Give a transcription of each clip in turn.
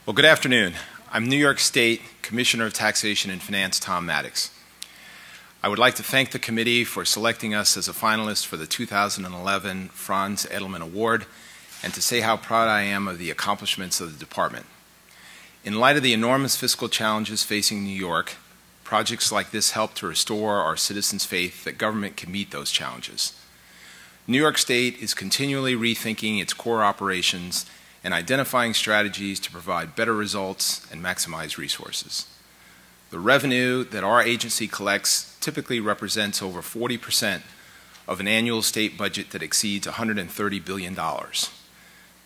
Well, good afternoon. I'm New York State Commissioner of Taxation and Finance, Tom Maddox. I would like to thank the committee for selecting us as a finalist for the 2011 Franz Edelman Award and to say how proud I am of the accomplishments of the department. In light of the enormous fiscal challenges facing New York, projects like this help to restore our citizens' faith that government can meet those challenges. New York State is continually rethinking its core operations and identifying strategies to provide better results and maximize resources. The revenue that our agency collects typically represents over 40% of an annual state budget that exceeds $130 billion.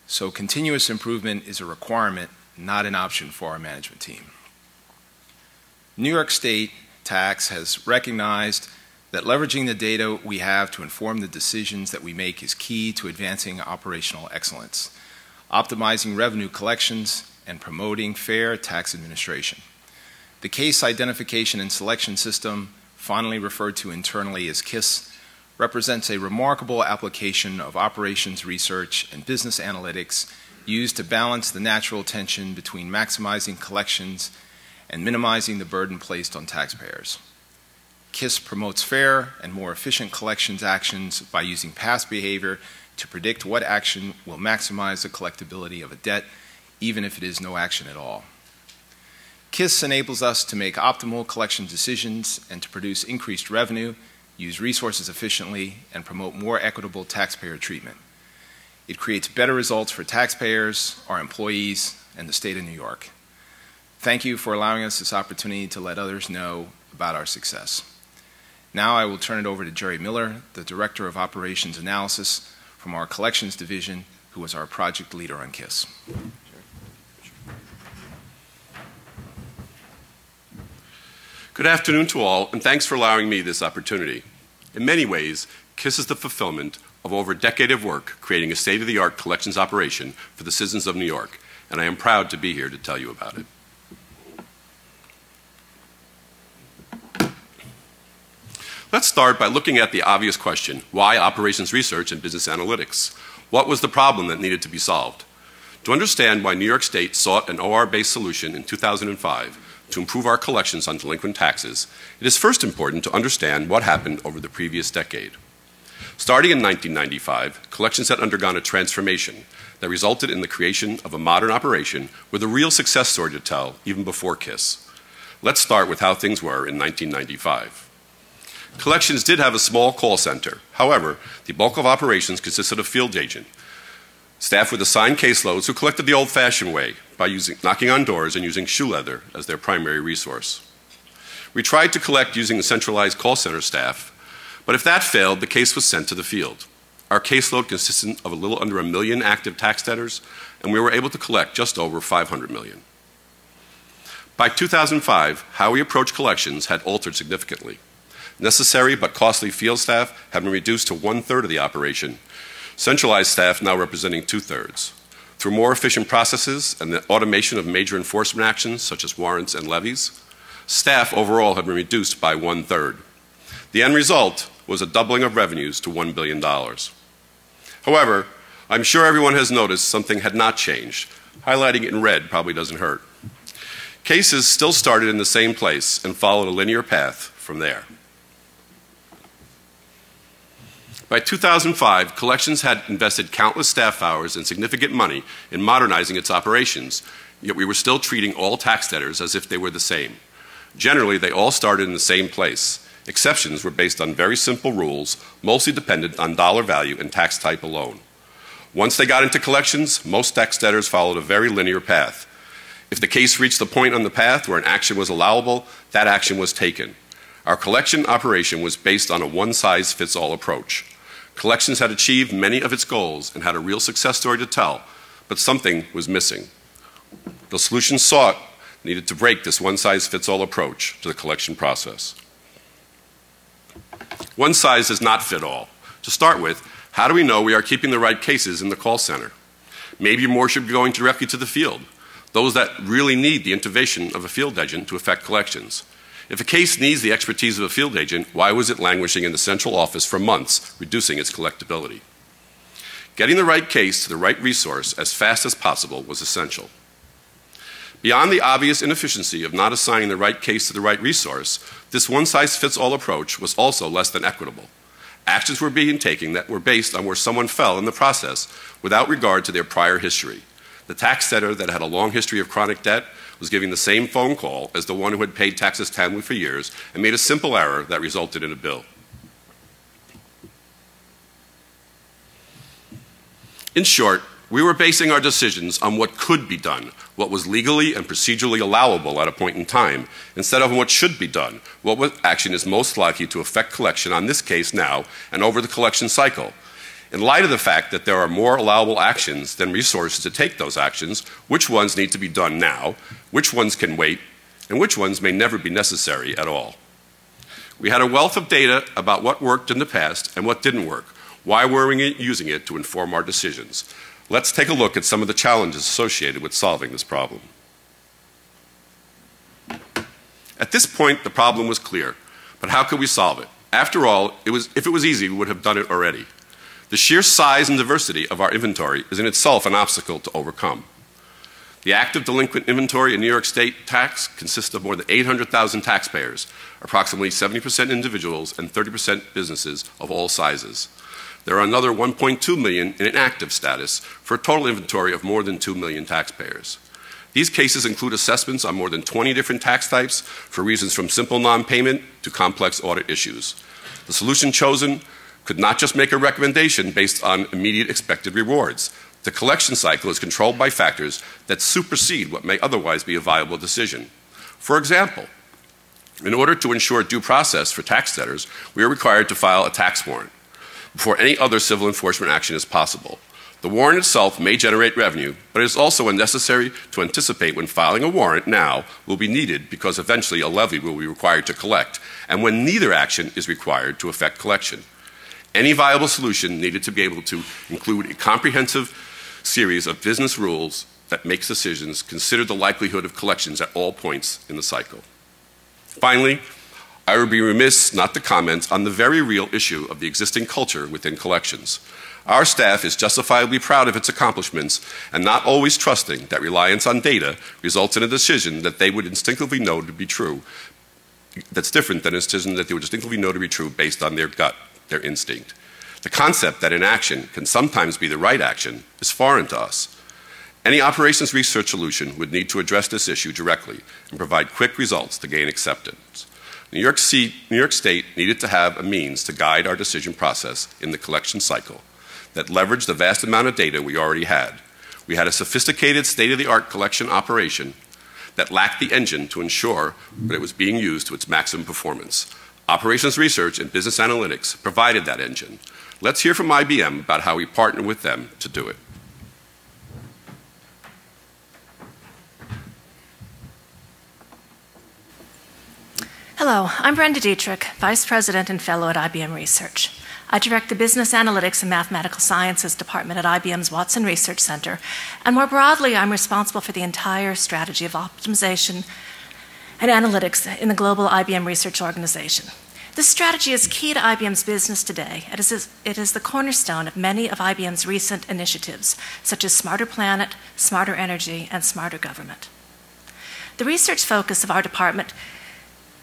So continuous improvement is a requirement, not an option for our management team. New York State Tax has recognized that leveraging the data we have to inform the decisions that we make is key to advancing operational excellence, optimizing revenue collections, and promoting fair tax administration. The Case Identification and Selection System, fondly referred to internally as CISS, represents a remarkable application of operations research and business analytics used to balance the natural tension between maximizing collections and minimizing the burden placed on taxpayers. CISS promotes fair and more efficient collections actions by using past behavior to predict what action will maximize the collectability of a debt, even if it is no action at all. CISS enables us to make optimal collection decisions and to produce increased revenue, use resources efficiently, and promote more equitable taxpayer treatment. It creates better results for taxpayers, our employees, and the state of New York. Thank you for allowing us this opportunity to let others know about our success. Now I will turn it over to Jerry Miller, the Director of Operations Analysis from our Collections Division, who was our project leader on CISS. Good afternoon to all, and thanks for allowing me this opportunity. In many ways, CISS is the fulfillment of over a decade of work creating a state-of-the-art collections operation for the citizens of New York, and I am proud to be here to tell you about it. Let's start by looking at the obvious question: why operations research and business analytics? What was the problem that needed to be solved? To understand why New York State sought an OR-based solution in 2005 to improve our collections on delinquent taxes, it is first important to understand what happened over the previous decade. Starting in 1995, collections had undergone a transformation that resulted in the creation of a modern operation with a real success story to tell even before CISS. Let's start with how things were in 1995. Collections did have a small call center. However, the bulk of operations consisted of field agent, staff with assigned caseloads who collected the old-fashioned way by knocking on doors and using shoe leather as their primary resource. We tried to collect using a centralized call center staff, but if that failed, the case was sent to the field. Our caseload consisted of a little under 1 million active tax debtors, and we were able to collect just over 500 million. By 2005, how we approached collections had altered significantly. Necessary but costly field staff have been reduced to 1/3 of the operation, centralized staff now representing 2/3. Through more efficient processes and the automation of major enforcement actions such as warrants and levies, staff overall have been reduced by 1/3. The end result was a doubling of revenues to $1 billion. However, I'm sure everyone has noticed something had not changed. Highlighting it in red probably doesn't hurt. Cases still started in the same place and followed a linear path from there. By 2005, collections had invested countless staff hours and significant money in modernizing its operations, yet we were still treating all tax debtors as if they were the same. Generally, they all started in the same place. Exceptions were based on very simple rules, mostly dependent on dollar value and tax type alone. Once they got into collections, most tax debtors followed a very linear path. If the case reached the point on the path where an action was allowable, that action was taken. Our collection operation was based on a one-size-fits-all approach. Collections had achieved many of its goals and had a real success story to tell, but something was missing. The solution sought needed to break this one-size-fits-all approach to the collection process. One size does not fit all. To start with, how do we know we are keeping the right cases in the call center? Maybe more should be going directly to the field, those that really need the intervention of a field agent to effect collections. If a case needs the expertise of a field agent, why was it languishing in the central office for months, reducing its collectability? Getting the right case to the right resource as fast as possible was essential. Beyond the obvious inefficiency of not assigning the right case to the right resource, this one-size-fits-all approach was also less than equitable. Actions were being taken that were based on where someone fell in the process without regard to their prior history. The tax debtor that had a long history of chronic debt was giving the same phone call as the one who had paid taxes timely for years and made a simple error that resulted in a bill. In short, we were basing our decisions on what could be done, what was legally and procedurally allowable at a point in time, instead of what should be done, what action is most likely to affect collection on this case now and over the collection cycle. In light of the fact that there are more allowable actions than resources to take those actions, which ones need to be done now, which ones can wait, and which ones may never be necessary at all. We had a wealth of data about what worked in the past and what didn't work. Why were we using it to inform our decisions? Let's take a look at some of the challenges associated with solving this problem. At this point, the problem was clear, but how could we solve it? After all, if it was easy, we would have done it already. The sheer size and diversity of our inventory is in itself an obstacle to overcome. The active delinquent inventory in New York State tax consists of more than 800,000 taxpayers, approximately 70% individuals and 30% businesses of all sizes. There are another 1.2 million in inactive status for a total inventory of more than 2 million taxpayers. These cases include assessments on more than 20 different tax types for reasons from simple non-payment to complex audit issues. The solution chosen could not just make a recommendation based on immediate expected rewards. The collection cycle is controlled by factors that supersede what may otherwise be a viable decision. For example, in order to ensure due process for tax debtors, we are required to file a tax warrant before any other civil enforcement action is possible. The warrant itself may generate revenue, but it is also unnecessary to anticipate when filing a warrant now will be needed because eventually a levy will be required to collect, and when neither action is required to effect collection. Any viable solution needed to be able to include a comprehensive series of business rules that makes decisions consider the likelihood of collections at all points in the cycle. Finally, I would be remiss not to comment on the very real issue of the existing culture within collections. Our staff is justifiably proud of its accomplishments and not always trusting that reliance on data results in a decision that they would instinctively know to be true, that's different than a decision that they would instinctively know to be true based on their gut, their instinct. The concept that inaction can sometimes be the right action is foreign to us. Any operations research solution would need to address this issue directly and provide quick results to gain acceptance. New York State needed to have a means to guide our decision process in the collection cycle that leveraged the vast amount of data we already had. We had a sophisticated state-of-the-art collection operation that lacked the engine to ensure that it was being used to its maximum performance. Operations research and business analytics provided that engine. Let's hear from IBM about how we partnered with them to do it. Hello, I'm Brenda Dietrich, Vice President and Fellow at IBM Research. I direct the Business Analytics and Mathematical Sciences Department at IBM's Watson Research Center, and more broadly, I'm responsible for the entire strategy of optimization and analytics in the global IBM research organization. This strategy is key to IBM's business today. It is the cornerstone of many of IBM's recent initiatives, such as Smarter Planet, Smarter Energy, and Smarter Government. The research focus of our department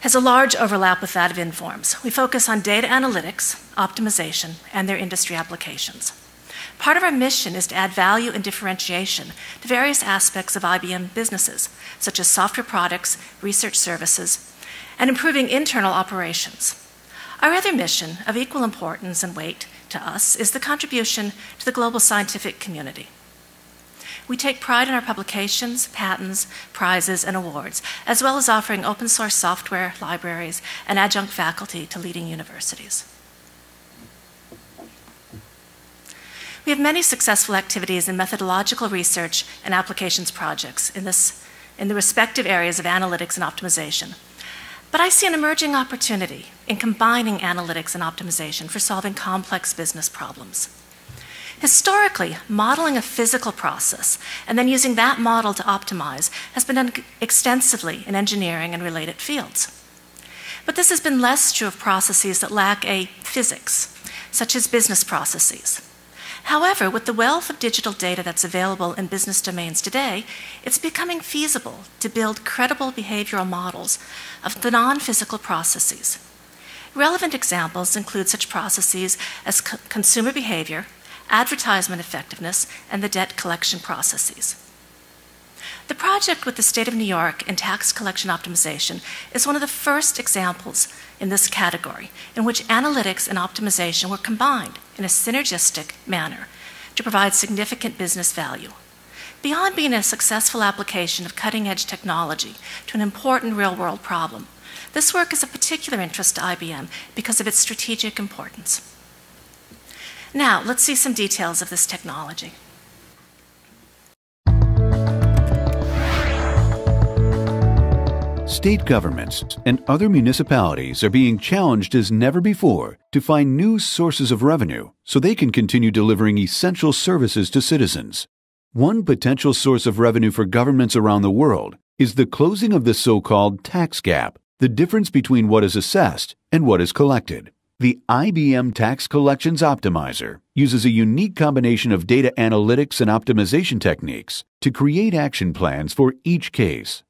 has a large overlap with that of Inform's. We focus on data analytics, optimization, and their industry applications. Part of our mission is to add value and differentiation to various aspects of IBM businesses, such as software products, research services, and improving internal operations. Our other mission, of equal importance and weight to us, is the contribution to the global scientific community. We take pride in our publications, patents, prizes, and awards, as well as offering open source software, libraries, and adjunct faculty to leading universities. We have many successful activities in methodological research and applications projects in the respective areas of analytics and optimization. But I see an emerging opportunity in combining analytics and optimization for solving complex business problems. Historically, modeling a physical process and then using that model to optimize has been done extensively in engineering and related fields. But this has been less true of processes that lack a physics, such as business processes. However, with the wealth of digital data that's available in business domains today, it's becoming feasible to build credible behavioral models of the non-physical processes. Relevant examples include such processes as consumer behavior, advertisement effectiveness, and the debt collection processes. The project with the State of New York in tax collection optimization is one of the first examples in this category in which analytics and optimization were combined in a synergistic manner to provide significant business value. Beyond being a successful application of cutting-edge technology to an important real-world problem, this work is of particular interest to IBM because of its strategic importance. Now, let's see some details of this technology. State governments and other municipalities are being challenged as never before to find new sources of revenue so they can continue delivering essential services to citizens. One potential source of revenue for governments around the world is the closing of the so-called tax gap, the difference between what is assessed and what is collected. The IBM Tax Collections Optimizer uses a unique combination of data analytics and optimization techniques to create action plans for each case.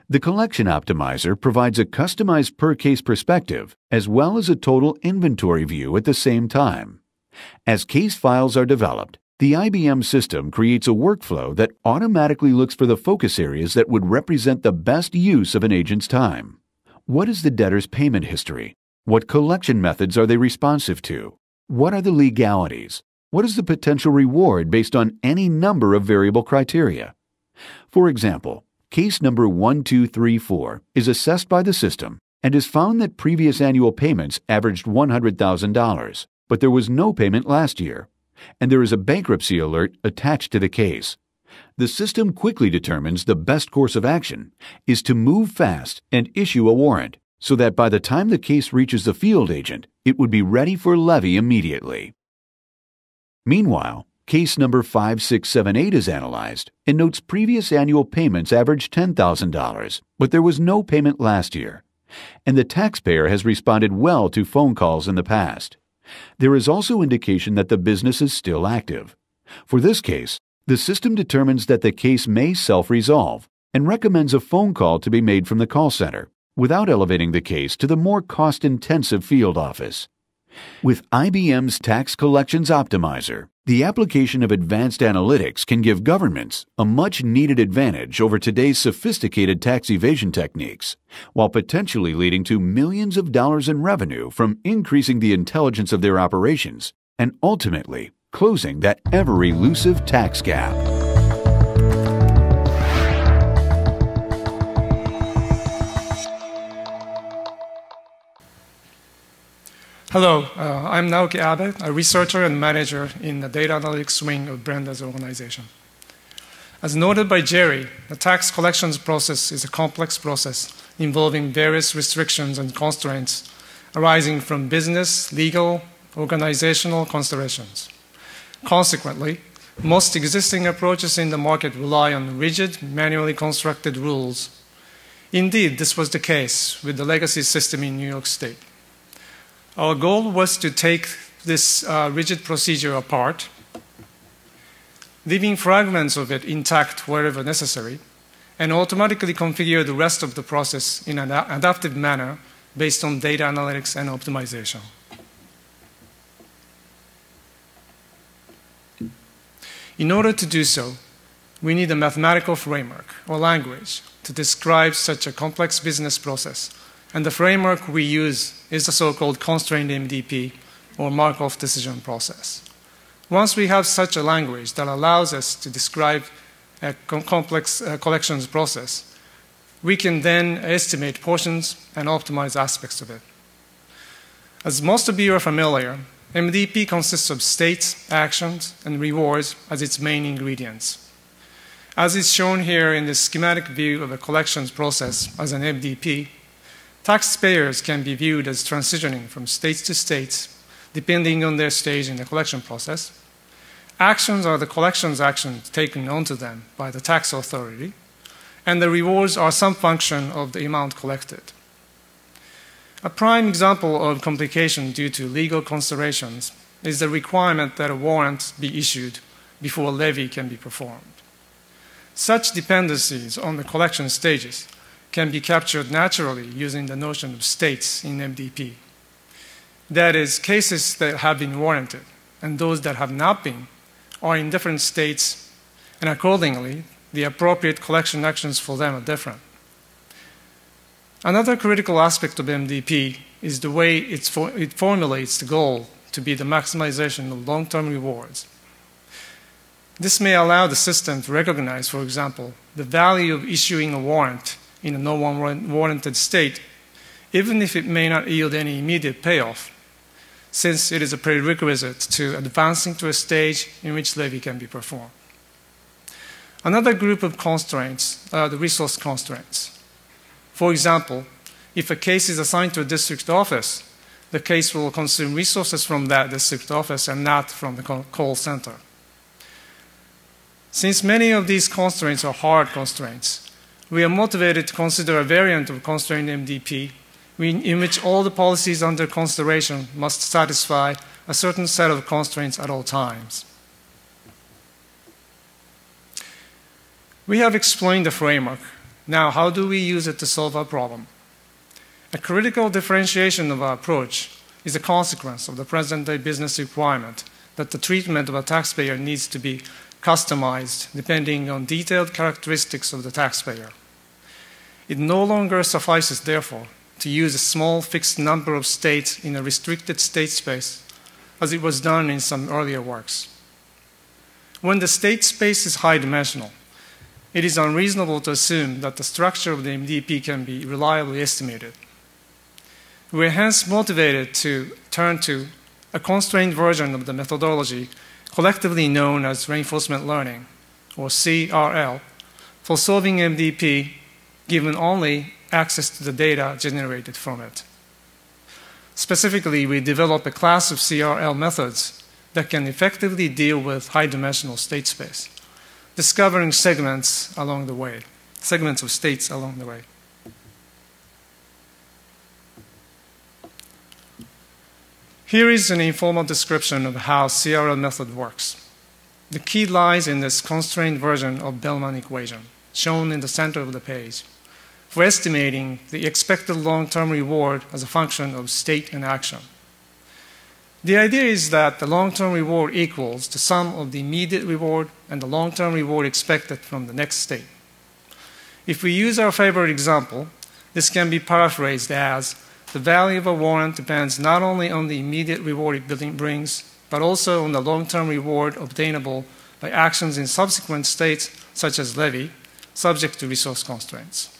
The Collection Optimizer provides a customized per-case perspective as well as a total inventory view at the same time. As case files are developed, the IBM system creates a workflow that automatically looks for the focus areas that would represent the best use of an agent's time. What is the debtor's payment history? What collection methods are they responsive to? What are the legalities? What is the potential reward based on any number of variable criteria? For example, case number 1234 is assessed by the system and has found that previous annual payments averaged $100,000, but there was no payment last year, and there is a bankruptcy alert attached to the case. The system quickly determines the best course of action is to move fast and issue a warrant so that by the time the case reaches the field agent, it would be ready for levy immediately. Meanwhile, case number 5678 is analyzed and notes previous annual payments averaged $10,000, but there was no payment last year, and the taxpayer has responded well to phone calls in the past. There is also indication that the business is still active. For this case, the system determines that the case may self-resolve and recommends a phone call to be made from the call center without elevating the case to the more cost-intensive field office. With IBM's Tax Collections Optimizer, the application of advanced analytics can give governments a much-needed advantage over today's sophisticated tax evasion techniques, while potentially leading to millions of dollars in revenue from increasing the intelligence of their operations and ultimately closing that ever-elusive tax gap. Hello, I'm Naoki Abe, a researcher and manager in the data analytics wing of Brenda's organization. As noted by Jerry, the tax collections process is a complex process involving various restrictions and constraints arising from business, legal, organizational considerations. Consequently, most existing approaches in the market rely on rigid, manually constructed rules. Indeed, this was the case with the legacy system in New York State. Our goal was to take this rigid procedure apart, leaving fragments of it intact wherever necessary, and automatically configure the rest of the process in an adaptive manner based on data analytics and optimization. In order to do so, we need a mathematical framework or language to describe such a complex business process. And the framework we use is the so-called constrained MDP, or Markov Decision Process. Once we have such a language that allows us to describe a complex collections process, we can then estimate portions and optimize aspects of it. As most of you are familiar, MDP consists of states, actions, and rewards as its main ingredients. As is shown here in the schematic view of a collections process as an MDP, taxpayers can be viewed as transitioning from states to states, depending on their stage in the collection process. Actions are the collections actions taken onto them by the tax authority, and the rewards are some function of the amount collected. A prime example of complication due to legal considerations is the requirement that a warrant be issued before a levy can be performed. Such dependencies on the collection stages can be captured naturally using the notion of states in MDP. That is, cases that have been warranted and those that have not been are in different states, and accordingly, the appropriate collection actions for them are different. Another critical aspect of MDP is the way it formulates the goal to be the maximization of long-term rewards. This may allow the system to recognize, for example, the value of issuing a warrant in a no-warranted state, even if it may not yield any immediate payoff, since it is a prerequisite to advancing to a stage in which levy can be performed. Another group of constraints are the resource constraints. For example, if a case is assigned to a district office, the case will consume resources from that district office and not from the call center. Since many of these constraints are hard constraints, we are motivated to consider a variant of constraint MDP in which all the policies under consideration must satisfy a certain set of constraints at all times. We have explained the framework. Now, how do we use it to solve our problem? A critical differentiation of our approach is a consequence of the present-day business requirement that the treatment of a taxpayer needs to be customized depending on detailed characteristics of the taxpayer. It no longer suffices, therefore, to use a small fixed number of states in a restricted state space, as it was done in some earlier works. When the state space is high-dimensional, it is unreasonable to assume that the structure of the MDP can be reliably estimated. We are hence motivated to turn to a constrained version of the methodology collectively known as reinforcement learning, or CRL, for solving MDP given only access to the data generated from it. Specifically, we develop a class of CRL methods that can effectively deal with high-dimensional state space, discovering segments along the way, segments of states along the way. Here is an informal description of how CRL method works. The key lies in this constrained version of Bellman equation, shown in the center of the page, for estimating the expected long-term reward as a function of state and action. The idea is that the long-term reward equals the sum of the immediate reward and the long-term reward expected from the next state. If we use our favorite example, this can be paraphrased as the value of a warrant depends not only on the immediate reward it brings, but also on the long-term reward obtainable by actions in subsequent states, such as levy, subject to resource constraints.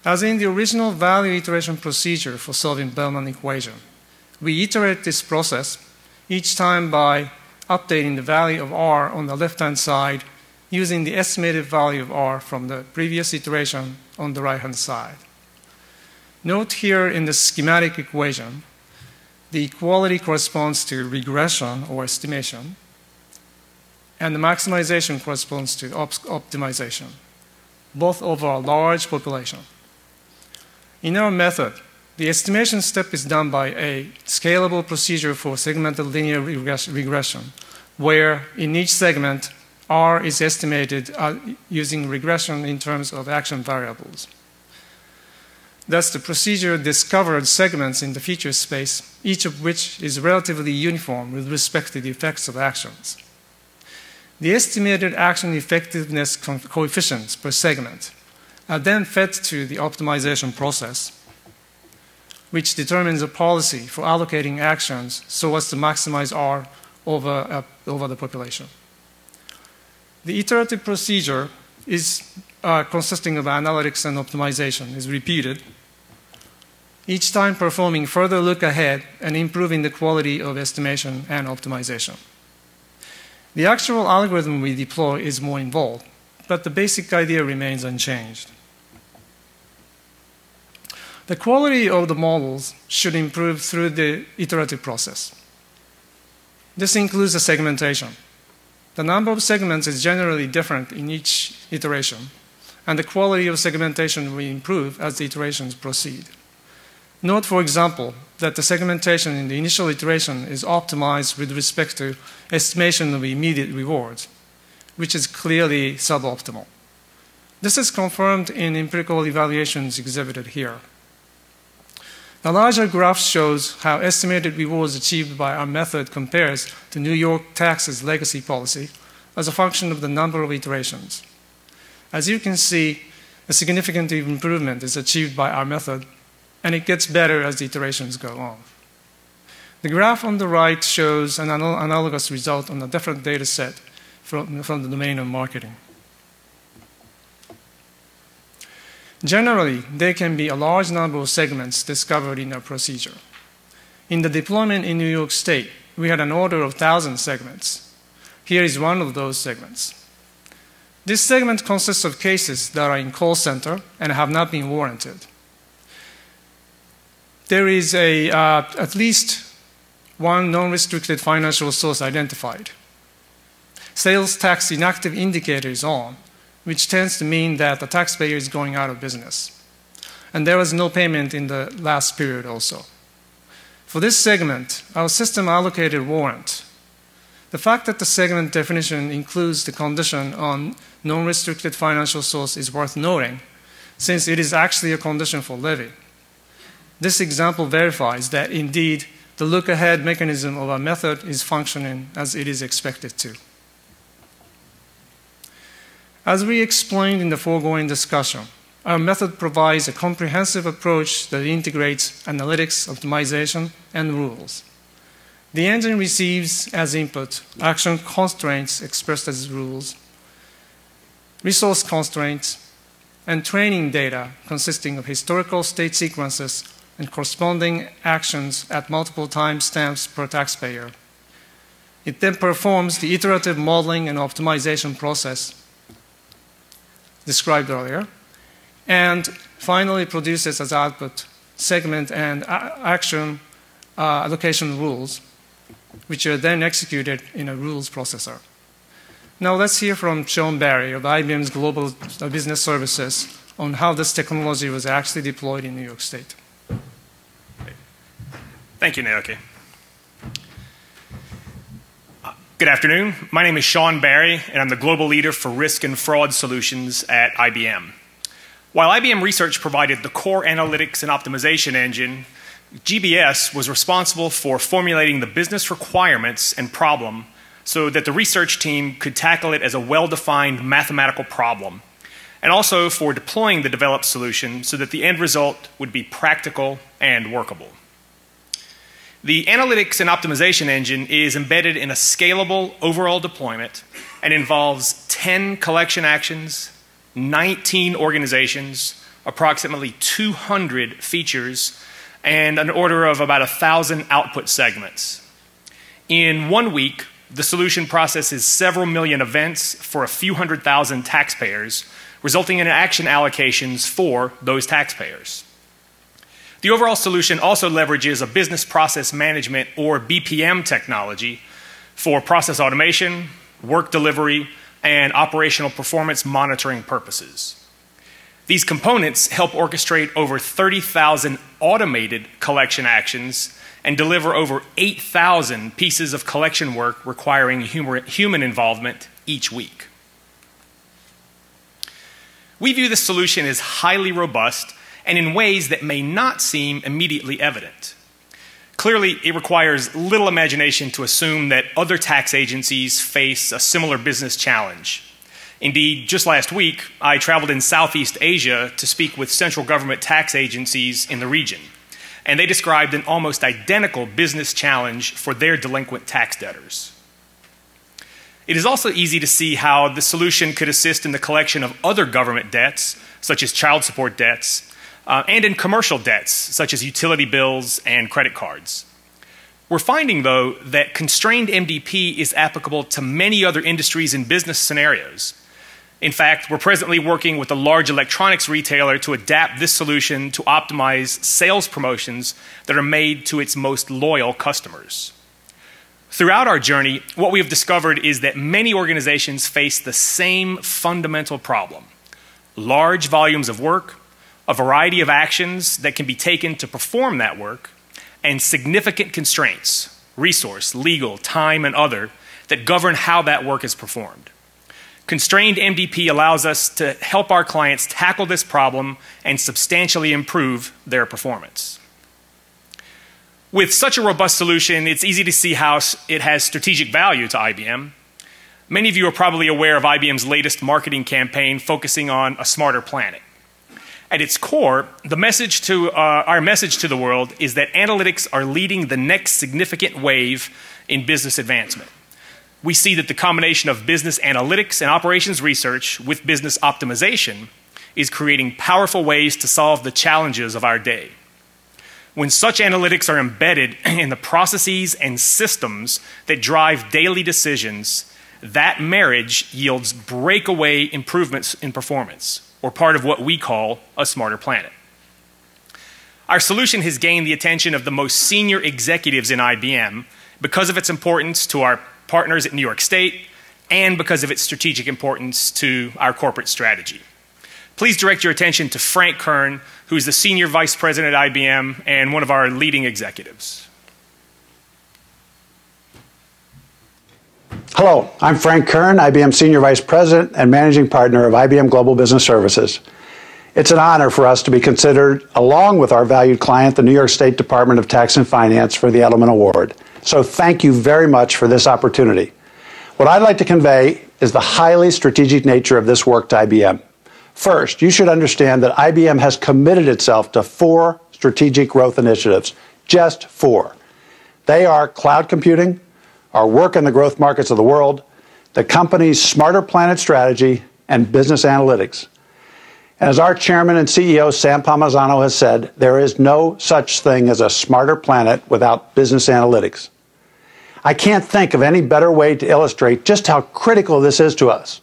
As in the original value iteration procedure for solving Bellman equation, we iterate this process each time by updating the value of R on the left-hand side using the estimated value of R from the previous iteration on the right-hand side. Note here in the schematic equation, the equality corresponds to regression or estimation, and the maximization corresponds to optimization, both over a large population. In our method, the estimation step is done by a scalable procedure for segmented linear regression, where in each segment, R is estimated using regression in terms of action variables. Thus, the procedure discovered segments in the feature space, each of which is relatively uniform with respect to the effects of actions. The estimated action effectiveness coefficients per segment are then fed to the optimization process, which determines a policy for allocating actions so as to maximize R over the population. The iterative procedure is consisting of analytics and optimization is repeated, each time performing further look ahead and improving the quality of estimation and optimization. The actual algorithm we deploy is more involved, but the basic idea remains unchanged. The quality of the models should improve through the iterative process. This includes the segmentation. The number of segments is generally different in each iteration, and the quality of segmentation will improve as the iterations proceed. Note, for example, that the segmentation in the initial iteration is optimized with respect to estimation of immediate rewards, which is clearly suboptimal. This is confirmed in empirical evaluations exhibited here. The larger graph shows how estimated rewards achieved by our method compares to New York Tax's legacy policy as a function of the number of iterations. As you can see, a significant improvement is achieved by our method, and it gets better as the iterations go on. The graph on the right shows an analogous result on a different data set from the domain of marketing. Generally, there can be a large number of segments discovered in a procedure. In the deployment in New York State, we had an order of 1,000 segments. Here is one of those segments. This segment consists of cases that are in call center and have not been warranted. There is at least one non-restricted financial source identified. Sales tax inactive indicator is on, which tends to mean that the taxpayer is going out of business. And there was no payment in the last period also. For this segment, our system allocated warrant. The fact that the segment definition includes the condition on non-restricted financial source is worth noting, since it is actually a condition for levy. This example verifies that indeed the look-ahead mechanism of our method is functioning as it is expected to. As we explained in the foregoing discussion, our method provides a comprehensive approach that integrates analytics, optimization, and rules. The engine receives as input action constraints expressed as rules, resource constraints, and training data consisting of historical state sequences and corresponding actions at multiple timestamps per taxpayer. It then performs the iterative modeling and optimization process described earlier, and finally produces as output segment and action allocation rules, which are then executed in a rules processor. Now let's hear from Sean Barry of IBM's Global Business Services on how this technology was actually deployed in New York State. Thank you, Naoki. Good afternoon. My name is Sean Barry, and I'm the global leader for risk and fraud solutions at IBM. While IBM Research provided the core analytics and optimization engine, GBS was responsible for formulating the business requirements and problem so that the research team could tackle it as a well-defined mathematical problem, and also for deploying the developed solution so that the end result would be practical and workable. The analytics and optimization engine is embedded in a scalable overall deployment and involves 10 collection actions, 19 organizations, approximately 200 features, and an order of about 1,000 output segments. In 1 week, the solution processes several million events for a few 100,000 taxpayers, resulting in action allocations for those taxpayers. The overall solution also leverages a business process management or BPM technology for process automation, work delivery, and operational performance monitoring purposes. These components help orchestrate over 30,000 automated collection actions and deliver over 8,000 pieces of collection work requiring human involvement each week. We view this solution as highly robust and in ways that may not seem immediately evident. Clearly, it requires little imagination to assume that other tax agencies face a similar business challenge. Indeed, just last week, I traveled in Southeast Asia to speak with central government tax agencies in the region, and they described an almost identical business challenge for their delinquent tax debtors. It is also easy to see how the solution could assist in the collection of other government debts, such as child support debts, and in commercial debts, such as utility bills and credit cards. We're finding, though, that constrained MDP is applicable to many other industries and business scenarios. In fact, we're presently working with a large electronics retailer to adapt this solution to optimize sales promotions that are made to its most loyal customers. Throughout our journey, what we have discovered is that many organizations face the same fundamental problem: large volumes of work, a variety of actions that can be taken to perform that work, and significant constraints, resource, legal, time, and other, that govern how that work is performed. Constrained MDP allows us to help our clients tackle this problem and substantially improve their performance. With such a robust solution, it's easy to see how it has strategic value to IBM. Many of you are probably aware of IBM's latest marketing campaign focusing on a smarter planet. At its core, our message to the world is that analytics are leading the next significant wave in business advancement. We see that the combination of business analytics and operations research with business optimization is creating powerful ways to solve the challenges of our day. When such analytics are embedded in the processes and systems that drive daily decisions, that marriage yields breakaway improvements in performance, or part of what we call a smarter planet. Our solution has gained the attention of the most senior executives in IBM because of its importance to our partners at New York State and because of its strategic importance to our corporate strategy. Please direct your attention to Frank Kern, who is the Senior Vice President at IBM and one of our leading executives. Hello, I'm Frank Kern, IBM Senior Vice President and Managing Partner of IBM Global Business Services. It's an honor for us to be considered, along with our valued client, the New York State Department of Tax and Finance, for the Edelman Award. So thank you very much for this opportunity. What I'd like to convey is the highly strategic nature of this work to IBM. First, you should understand that IBM has committed itself to 4 strategic growth initiatives, just 4. They are cloud computing, our work in the growth markets of the world, the company's Smarter Planet strategy, and business analytics. And as our chairman and CEO, Sam Palmisano, has said, there is no such thing as a smarter planet without business analytics. I can't think of any better way to illustrate just how critical this is to us,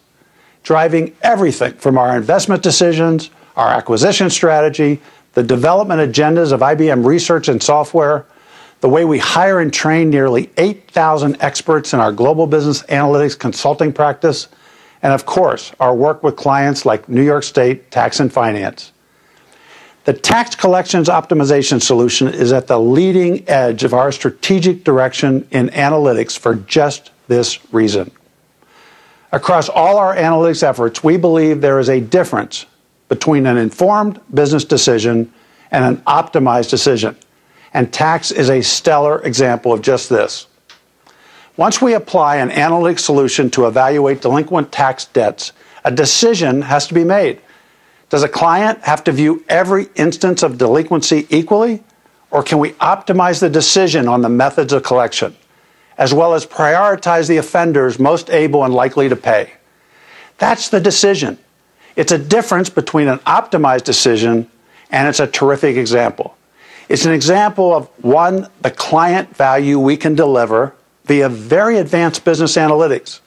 driving everything from our investment decisions, our acquisition strategy, the development agendas of IBM research and software, the way we hire and train nearly 8,000 experts in our global business analytics consulting practice, and of course, our work with clients like New York State Tax and Finance. The tax collections optimization solution is at the leading edge of our strategic direction in analytics for just this reason. Across all our analytics efforts, we believe there is a difference between an informed business decision and an optimized decision. And tax is a stellar example of just this. Once we apply an analytic solution to evaluate delinquent tax debts, a decision has to be made. Does a client have to view every instance of delinquency equally, or can we optimize the decision on the methods of collection, as well as prioritize the offenders most able and likely to pay? That's the decision. It's a difference between an optimized decision, and it's a terrific example. It's an example of, 1, the client value we can deliver via very advanced business analytics.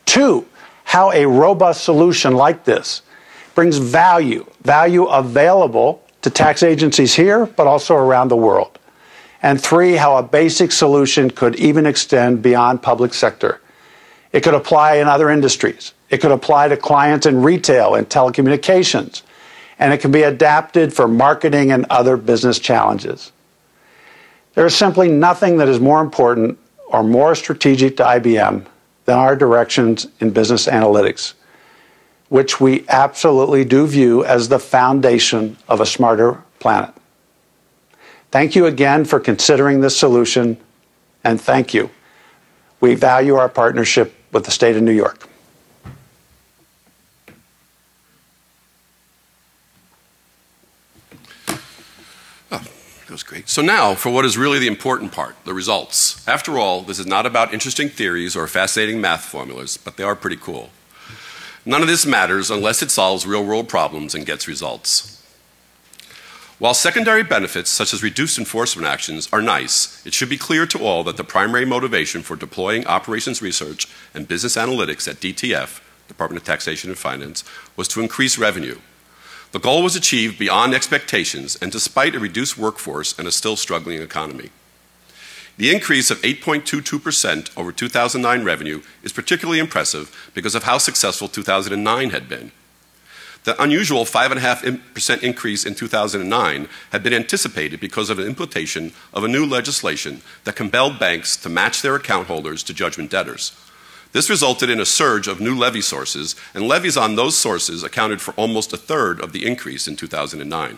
2, how a robust solution like this brings value available to tax agencies here, but also around the world. And 3, how a basic solution could even extend beyond public sector. It could apply in other industries. It could apply to clients in retail and telecommunications. And it can be adapted for marketing and other business challenges. There is simply nothing that is more important or more strategic to IBM than our directions in business analytics, which we absolutely do view as the foundation of a smarter planet. Thank you again for considering this solution, and thank you. We value our partnership with the state of New York. That was great. So now for what is really the important part, the results. After all, this is not about interesting theories or fascinating math formulas, but they are pretty cool. None of this matters unless it solves real-world problems and gets results. While secondary benefits, such as reduced enforcement actions, are nice, it should be clear to all that the primary motivation for deploying operations research and business analytics at DTF, Department of Taxation and Finance, was to increase revenue. The goal was achieved beyond expectations and despite a reduced workforce and a still struggling economy. The increase of 8.22% over 2009 revenue is particularly impressive because of how successful 2009 had been. The unusual 5.5% increase in 2009 had been anticipated because of an implementation of a new legislation that compelled banks to match their account holders to judgment debtors. This resulted in a surge of new levy sources, and levies on those sources accounted for almost a third of the increase in 2009.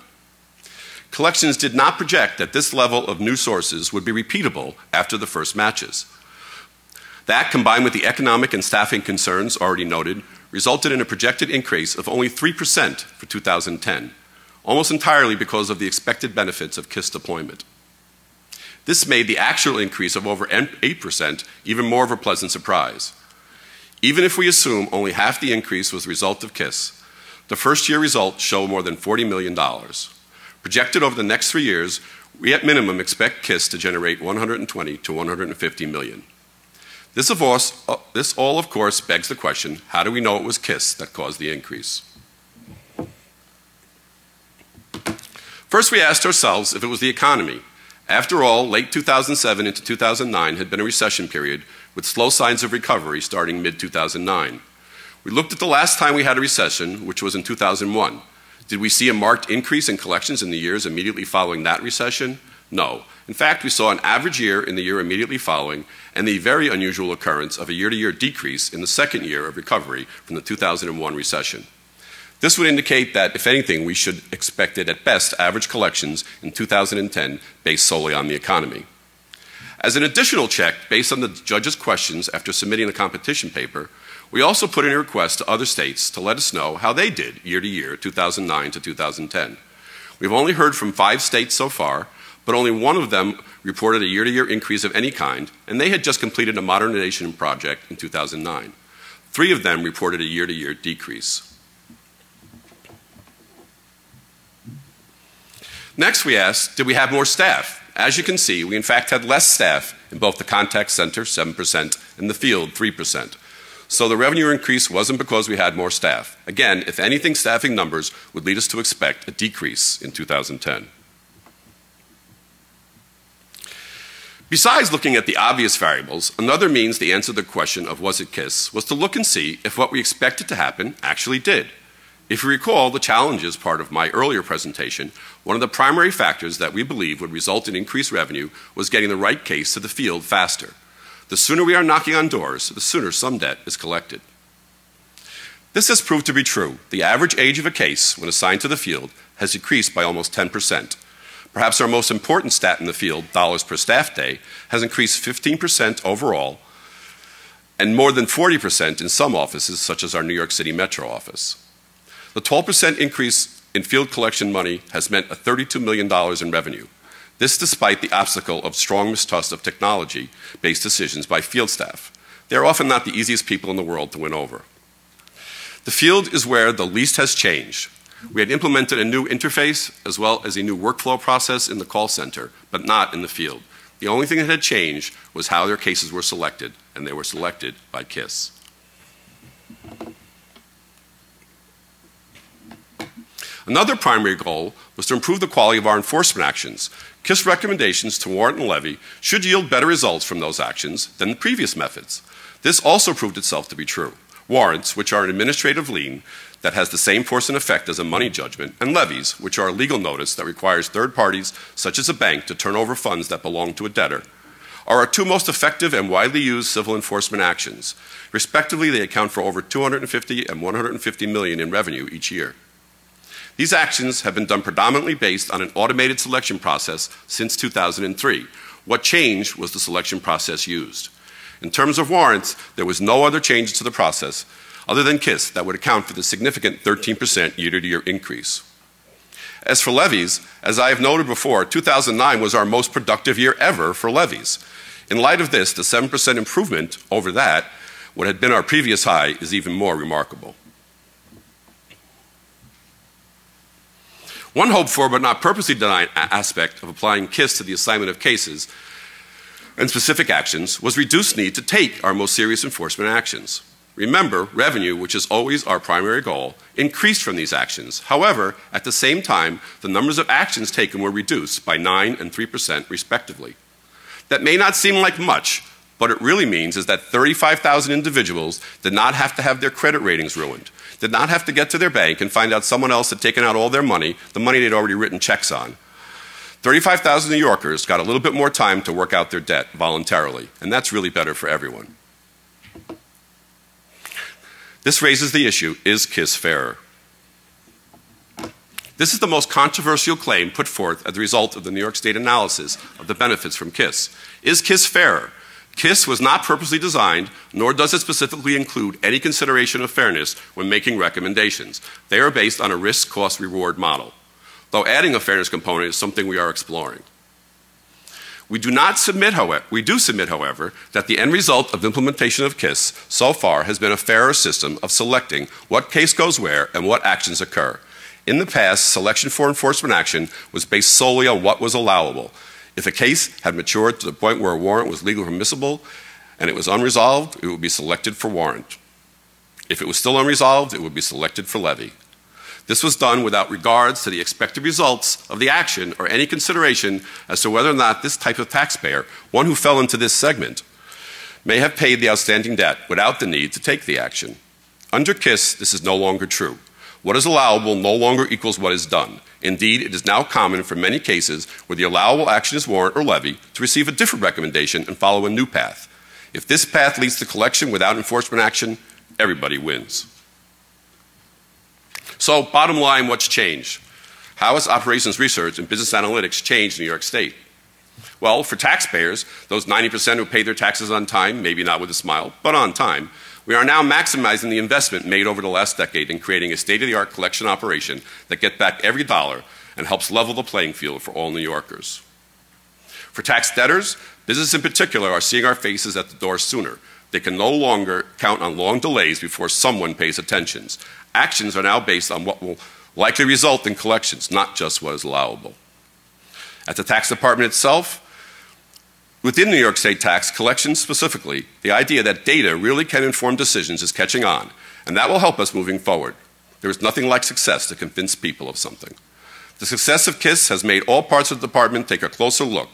Collections did not project that this level of new sources would be repeatable after the first matches. That, combined with the economic and staffing concerns already noted, resulted in a projected increase of only 3% for 2010, almost entirely because of the expected benefits of CISS deployment. This made the actual increase of over 8% even more of a pleasant surprise. Even if we assume only half the increase was the result of CISS, the first-year results show more than $40 million. Projected over the next 3 years, we at minimum expect CISS to generate $120 to $150 million. This all, of course, begs the question, how do we know it was CISS that caused the increase? First, we asked ourselves if it was the economy. After all, late 2007 into 2009 had been a recession period with slow signs of recovery starting mid-2009. We looked at the last time we had a recession, which was in 2001. Did we see a marked increase in collections in the years immediately following that recession? No. In fact, we saw an average year in the year immediately following and the very unusual occurrence of a year-to-year decrease in the second year of recovery from the 2001 recession. This would indicate that, if anything, we should expect at best average collections in 2010 based solely on the economy. As an additional check, based on the judge's questions after submitting the competition paper, we also put in a request to other states to let us know how they did year-to-year, 2009 to 2010. We've only heard from 5 states so far, but only one of them reported a year-to-year increase of any kind, and they had just completed a modernization project in 2009. 3 of them reported a year-to-year decrease. Next, we asked, did we have more staff? As you can see, we in fact had less staff in both the contact center, 7%, and the field, 3%. So the revenue increase wasn't because we had more staff. Again, if anything, staffing numbers would lead us to expect a decrease in 2010. Besides looking at the obvious variables, another means to answer the question of was it CISS was to look and see if what we expected to happen actually did. If you recall the challenges part of my earlier presentation, one of the primary factors that we believe would result in increased revenue was getting the right case to the field faster. The sooner we are knocking on doors, the sooner some debt is collected. This has proved to be true. The average age of a case, when assigned to the field, has decreased by almost 10%. Perhaps our most important stat in the field, dollars per staff day, has increased 15% overall and more than 40% in some offices, such as our New York City Metro office. The 12% increase in field collection money has meant a $32 million in revenue. This despite the obstacle of strong mistrust of technology-based decisions by field staff. They are often not the easiest people in the world to win over. The field is where the least has changed. We had implemented a new interface as well as a new workflow process in the call center, but not in the field. The only thing that had changed was how their cases were selected, and they were selected by CISS. Another primary goal was to improve the quality of our enforcement actions. CISS recommendations to warrant and levy should yield better results from those actions than the previous methods. This also proved itself to be true. Warrants, which are an administrative lien that has the same force and effect as a money judgment, and levies, which are a legal notice that requires third parties, such as a bank, to turn over funds that belong to a debtor, are our 2 most effective and widely used civil enforcement actions. Respectively, they account for over $250 and $150 million in revenue each year. These actions have been done predominantly based on an automated selection process since 2003. What changed was the selection process used. In terms of warrants, there was no other change to the process other than CISS that would account for the significant 13% year-to-year increase. As for levies, as I have noted before, 2009 was our most productive year ever for levies. In light of this, the 7% improvement over that, what had been our previous high, is even more remarkable. One hoped for but not purposely denied aspect of applying CISS to the assignment of cases and specific actions was reduced need to take our most serious enforcement actions. Remember, revenue, which is always our primary goal, increased from these actions. However, at the same time, the numbers of actions taken were reduced by 9% and 3% respectively. That may not seem like much, but it really means is that 35,000 individuals did not have to have their credit ratings ruined. did not have to get to their bank and find out someone else had taken out all their money, the money they'd already written checks on. 35,000 New Yorkers got a little bit more time to work out their debt voluntarily, and that's really better for everyone. This raises the issue, is CISS fairer? This is the most controversial claim put forth as a result of the New York State analysis of the benefits from CISS. Is CISS fairer? CISS was not purposely designed, nor does it specifically include any consideration of fairness when making recommendations. They are based on a risk-cost-reward model, though adding a fairness component is something we are exploring. We do submit, however, that the end result of implementation of CISS so far has been a fairer system of selecting what case goes where and what actions occur. In the past, selection for enforcement action was based solely on what was allowable. If a case had matured to the point where a warrant was legally permissible and it was unresolved, it would be selected for warrant. If it was still unresolved, it would be selected for levy. This was done without regards to the expected results of the action or any consideration as to whether or not this type of taxpayer, one who fell into this segment, may have paid the outstanding debt without the need to take the action. Under CISS, this is no longer true. What is allowable no longer equals what is done. Indeed, it is now common for many cases where the allowable action is warrant or levy to receive a different recommendation and follow a new path. If this path leads to collection without enforcement action, everybody wins. So, bottom line, what's changed? How has operations research and business analytics changed in New York State? Well, for taxpayers, those 90% who pay their taxes on time, maybe not with a smile, but on time, we are now maximizing the investment made over the last decade in creating a state-of-the-art collection operation that gets back every dollar and helps level the playing field for all New Yorkers. For tax debtors, businesses in particular are seeing our faces at the door sooner. They can no longer count on long delays before someone pays attention. Actions are now based on what will likely result in collections, not just what is allowable. At the tax department itself, within New York State tax collections specifically, the idea that data really can inform decisions is catching on, and that will help us moving forward. There is nothing like success to convince people of something. The success of CISS has made all parts of the department take a closer look.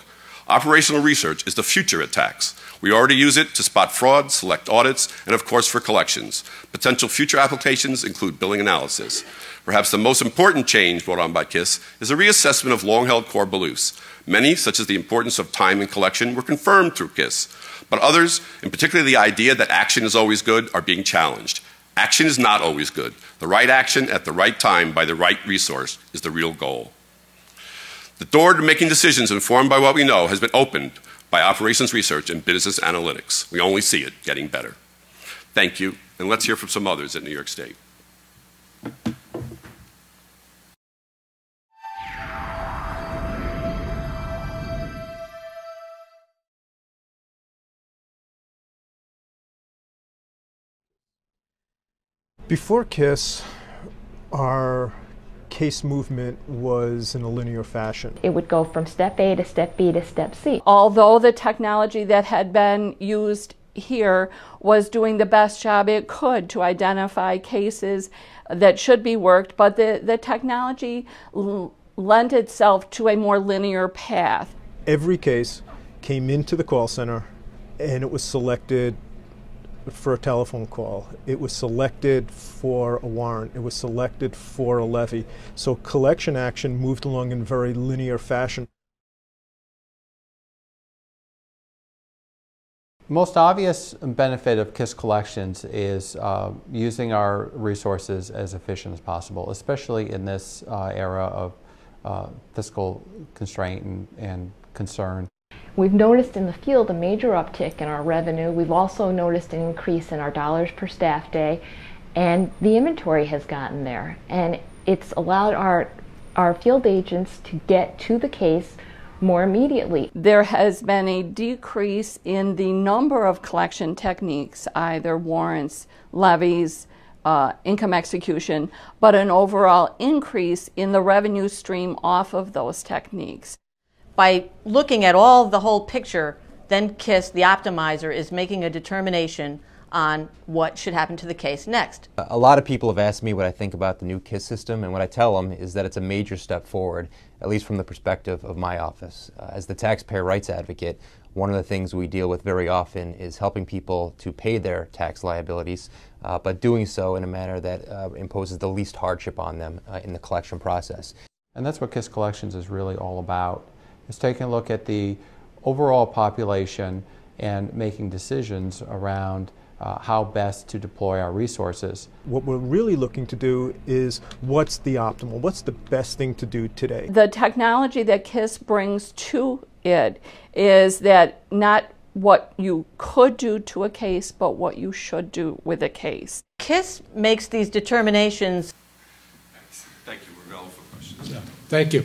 Operational research is the future at tax. We already use it to spot fraud, select audits, and of course for collections. Potential future applications include billing analysis. Perhaps the most important change brought on by CISS is a reassessment of long-held core beliefs. Many, such as the importance of time and collection, were confirmed through CISS. But others, and particularly the idea that action is always good, are being challenged. Action is not always good. The right action at the right time by the right resource is the real goal. The door to making decisions informed by what we know has been opened by operations research and business analytics. We only see it getting better. Thank you, and let's hear from some others at New York State. Before CISS, our case movement was in a linear fashion. It would go from step A to step B to step C. Although the technology that had been used here was doing the best job it could to identify cases that should be worked, but the technology lent itself to a more linear path. Every case came into the call center and it was selected for a telephone call. It was selected for a warrant. It was selected for a levy. So collection action moved along in very linear fashion. The most obvious benefit of CISS collections is using our resources as efficient as possible, especially in this era of fiscal constraint and concern. We've noticed in the field a major uptick in our revenue. We've also noticed an increase in our dollars per staff day, and the inventory has gotten there. And it's allowed our field agents to get to the case more immediately. There has been a decrease in the number of collection techniques, either warrants, levies, income execution, but an overall increase in the revenue stream off of those techniques. By looking at the whole picture, then CISS, the optimizer, is making a determination on what should happen to the case next. A lot of people have asked me what I think about the new CISS system, and what I tell them is that it's a major step forward, at least from the perspective of my office. As the taxpayer rights advocate, one of the things we deal with very often is helping people to pay their tax liabilities but doing so in a manner that imposes the least hardship on them in the collection process. And that's what CISS Collections is really all about. It's taking a look at the overall population and making decisions around how best to deploy our resources. What we're really looking to do is what's the optimal, what's the best thing to do today. The technology that CISS brings to it is that not what you could do to a case, but what you should do with a case. CISS makes these determinations. Thank you. We're available for questions. Thank you.